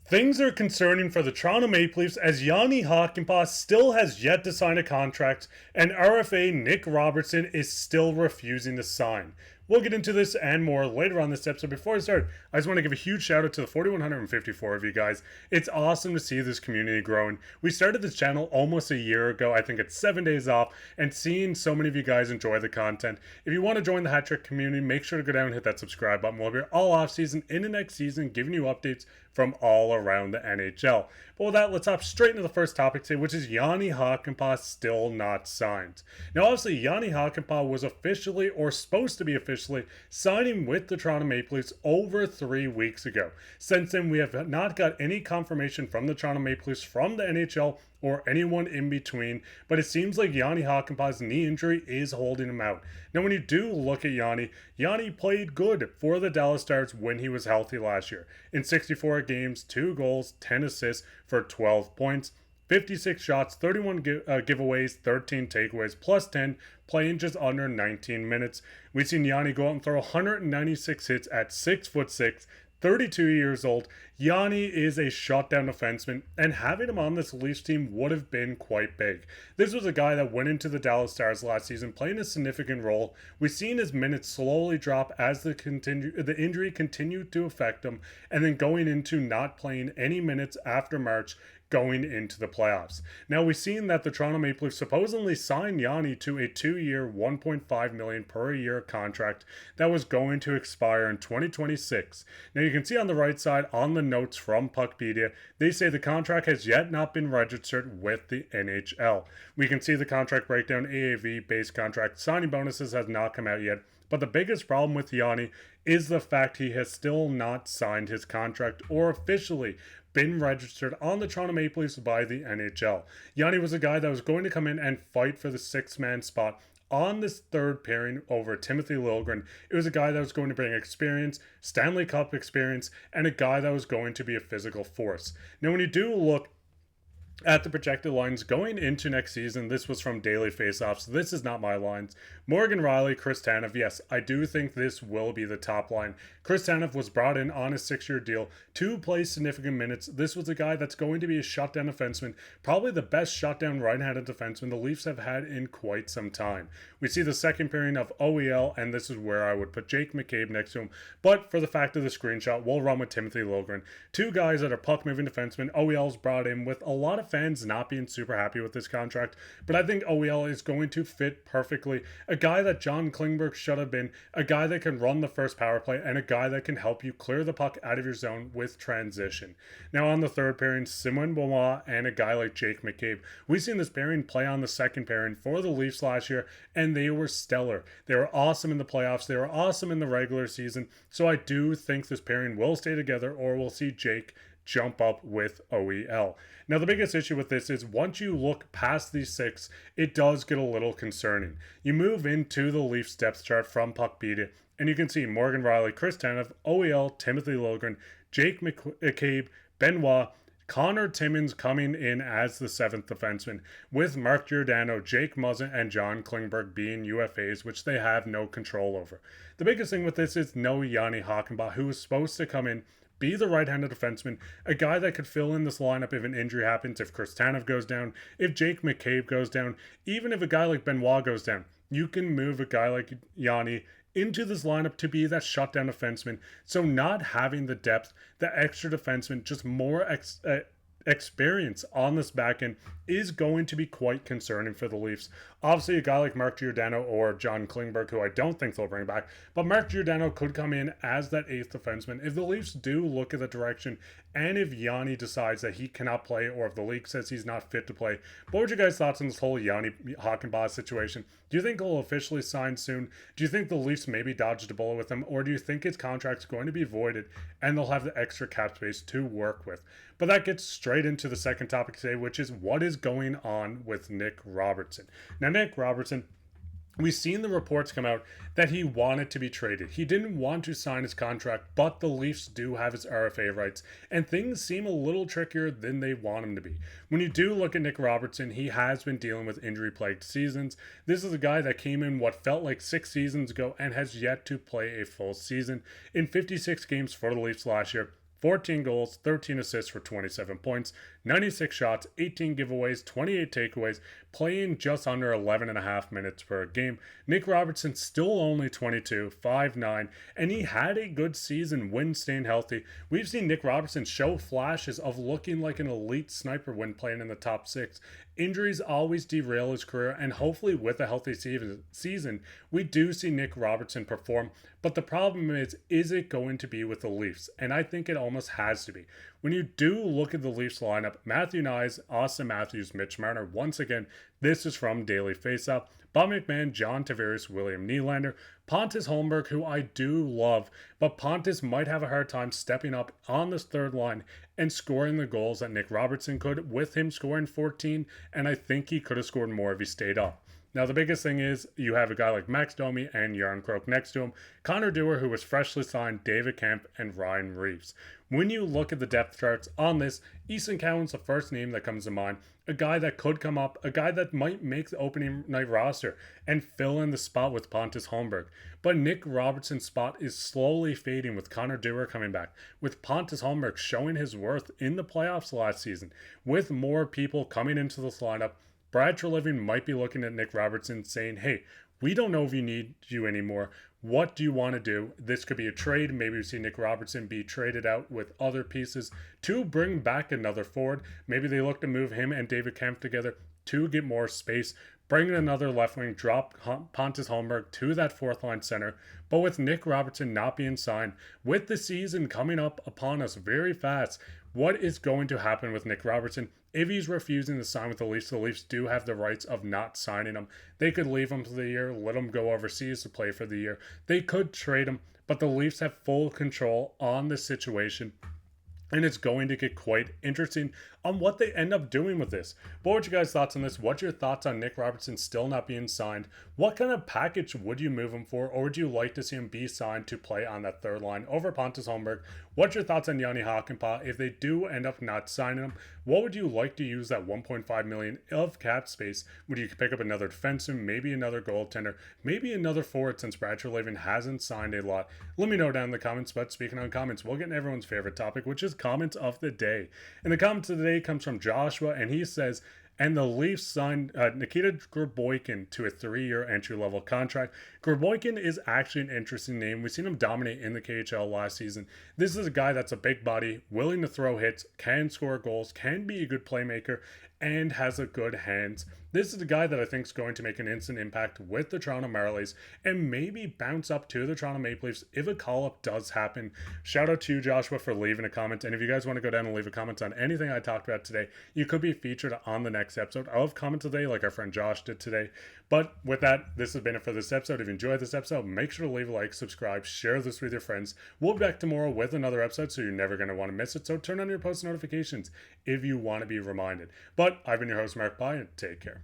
Things are concerning for the Toronto Maple Leafs as Jani Hakanpää still has yet to sign a contract and RFA Nick Robertson is still refusing to sign. We'll get into this and more later on this episode. Before I start, I just want to give a huge shout out to the 4,154 of you guys. It's awesome to see this community growing. We started this channel almost a year ago. I think it's 7 days off, and seeing so many of you guys enjoy the content. If you want to join the Hat Trick community, make sure to go down and hit that subscribe button. We'll be here all off season into next season, giving you updates from all around the NHL. But with that, let's hop straight into the first topic today, which is Jani Hakanpää still not signed. Now, obviously, Jani Hakanpää was officially, or supposed to be officially, signing with the Toronto Maple Leafs over 3 weeks ago. Since then, we have not got any confirmation from the Toronto Maple Leafs, from the NHL, or anyone in between, but it seems like Jani Hakanpää's knee injury is holding him out. Now, when you do look at Jani played good for the Dallas Stars when he was healthy last year. In 64 games, 2 goals, 10 assists for 12 points. 56 shots, 31 giveaways, 13 takeaways, plus 10, playing just under 19 minutes. We've seen Jani go out and throw 196 hits at 6'6", 32 years old. Jani is a shutdown defenseman, and having him on this Leafs team would have been quite big. This was a guy that went into the Dallas Stars last season playing a significant role. We've seen his minutes slowly drop as the injury continued to affect him, and then going into not playing any minutes after March, going into the playoffs. Now, we've seen that the Toronto Maple Leafs supposedly signed Jani to a 2-year, $1.5 million per year contract that was going to expire in 2026. Now, you can see on the right side on the notes from Puckpedia, they say the contract has yet not been registered with the NHL. We can see the contract breakdown, AAV, base contract, signing bonuses has not come out yet. But the biggest problem with Jani is the fact he has still not signed his contract or officially been registered on the Toronto Maple Leafs by the NHL. Jani was a guy that was going to come in and fight for the 6-man spot on this third pairing over Timothy Liljegren. It was a guy that was going to bring experience, Stanley Cup experience, and a guy that was going to be a physical force. Now, when you do look at the projected lines going into next season, this was from Daily Faceoff, so this is not my lines. Morgan Rielly, Chris Tanev, yes, I do think this will be the top line. Chris Tanev was brought in on a 6-year deal to play significant minutes. This was a guy that's going to be a shutdown defenseman, probably the best shutdown right-handed defenseman the Leafs have had in quite some time. We see the second pairing of OEL, and this is where I would put Jake McCabe next to him, but for the fact of the screenshot, we'll run with Timothy Liljegren. Two guys that are puck-moving defensemen. OEL's brought in with a lot of fans not being super happy with this contract, but I think OEL is going to fit perfectly. A guy that John Klingberg should have been, a guy that can run the first power play, and a guy that can help you clear the puck out of your zone with transition. Now on the third pairing, Simon Beaumont and a guy like Jake McCabe. We've seen this pairing play on the second pairing for the Leafs last year, and they were stellar. They were awesome in the playoffs. They were awesome in the regular season. So I do think this pairing will stay together, or we'll see Jake jump up with OEL. Now, the biggest issue with this is once you look past these 6, it does get a little concerning. You move into the Leafs depth chart from Puckpedia, and you can see Morgan Rielly, Chris Tanev, OEL, Timothy Liljegren, Jake McCabe, Benoit, Connor Timmins coming in as the 7th defenseman, with Mark Giordano, Jake Muzzin, and John Klingberg being UFAs, which they have no control over. The biggest thing with this is no Jani Hakanpää, who is supposed to come in, be the right-handed defenseman, a guy that could fill in this lineup if an injury happens, if Chris Tanev goes down, if Jake McCabe goes down, even if a guy like Benoit goes down. You can move a guy like Jani into this lineup to be that shutdown defenseman. So not having the depth, the extra defenseman, just more experience on this back end is going to be quite concerning for the Leafs. Obviously, a guy like Mark Giordano or John Klingberg, who I don't think they'll bring back, but Mark Giordano could come in as that 8th defenseman. If the Leafs do look at the direction, and if Jani decides that he cannot play, or if the league says he's not fit to play, what would your guys' thoughts on this whole Jani Hakanpää situation? Do you think he'll officially sign soon? Do you think the Leafs maybe dodged a bullet with him, or do you think his contract's going to be voided and they'll have the extra cap space to work with? But that gets straight into the second topic today, which is what is going on with Nick Robertson. Now, Nick Robertson, we've seen the reports come out that he wanted to be traded. He didn't want to sign his contract, but the Leafs do have his RFA rights, and things seem a little trickier than they want him to be. When you do look at Nick Robertson, he has been dealing with injury-plagued seasons. This is a guy that came in what felt like 6 seasons ago and has yet to play a full season. In 56 games for the Leafs last year, 14 goals, 13 assists for 27 points, 96 shots, 18 giveaways, 28 takeaways, playing just under 11.5 minutes per game. Nick Robertson still only 22, 5'9", and he had a good season when staying healthy. We've seen Nick Robertson show flashes of looking like an elite sniper when playing in the top 6. Injuries always derail his career, and hopefully with a healthy season, we do see Nick Robertson perform. But the problem is it going to be with the Leafs? And I think it almost has to be. When you do look at the Leafs lineup, Matthew Nyes, Austin Matthews, Mitch Marner, once again, this is from Daily Faceoff. Bob McMahon, John Tavares, William Nylander, Pontus Holmberg, who I do love, but Pontus might have a hard time stepping up on this third line and scoring the goals that Nick Robertson could, with him scoring 14, and I think he could have scored more if he stayed up. Now, the biggest thing is you have a guy like Max Domi and Jarn Krok next to him, Connor Dewar, who was freshly signed, David Kemp, and Ryan Reeves. When you look at the depth charts on this, Easton Cowan's the first name that comes to mind, a guy that could come up, a guy that might make the opening night roster and fill in the spot with Pontus Holmberg. But Nick Robertson's spot is slowly fading with Connor Dewar coming back, with Pontus Holmberg showing his worth in the playoffs last season, with more people coming into this lineup. Brad Treliving might be looking at Nick Robertson saying, hey, we don't know if you need you anymore. What do you want to do? This could be a trade. Maybe we see Nick Robertson be traded out with other pieces to bring back another forward. Maybe they look to move him and David Kemp together to get more space. Bring in another left wing, drop Pontus Holmberg to that fourth line center. But with Nick Robertson not being signed, with the season coming up upon us very fast, what is going to happen with Nick Robertson? If he's refusing to sign with the Leafs do have the rights of not signing him. They could leave him for the year, let him go overseas to play for the year. They could trade him, but the Leafs have full control on the situation. And it's going to get quite interesting on what they end up doing with this. But what's your guys' thoughts on this? What's your thoughts on Nick Robertson still not being signed? What kind of package would you move him for? Or would you like to see him be signed to play on that third line over Pontus Holmberg? What's your thoughts on Jani Hakanpää? If they do end up not signing him, what would you like to use that $1.5 million of cap space? Would you pick up another defenseman, maybe another goaltender, maybe another forward, since Brad Treliving hasn't signed a lot? Let me know down in the comments. But speaking on comments, we'll get in everyone's favorite topic, which is comments of the day. And the comment of the day comes from Joshua, and he says, and the Leafs signed Nikita Grboykin to a 3-year entry-level contract. Grboykin is actually an interesting name. We've seen him dominate in the KHL last season. This is a guy that's a big body, willing to throw hits, can score goals, can be a good playmaker, and has a good hands. This is a guy that I think is going to make an instant impact with the Toronto Marlies and maybe bounce up to the Toronto Maple Leafs if a call-up does happen. Shout out to you, Joshua, for leaving a comment. And if you guys want to go down and leave a comment on anything I talked about today, you could be featured on the next episode of Comment Today like our friend Josh did today. But with that, this has been it for this episode. If you enjoyed this episode, make sure to leave a like, subscribe, share this with your friends. We'll be back tomorrow with another episode, so you're never going to want to miss it. So turn on your post notifications if you want to be reminded. But I've been your host, Mark Pye, and take care.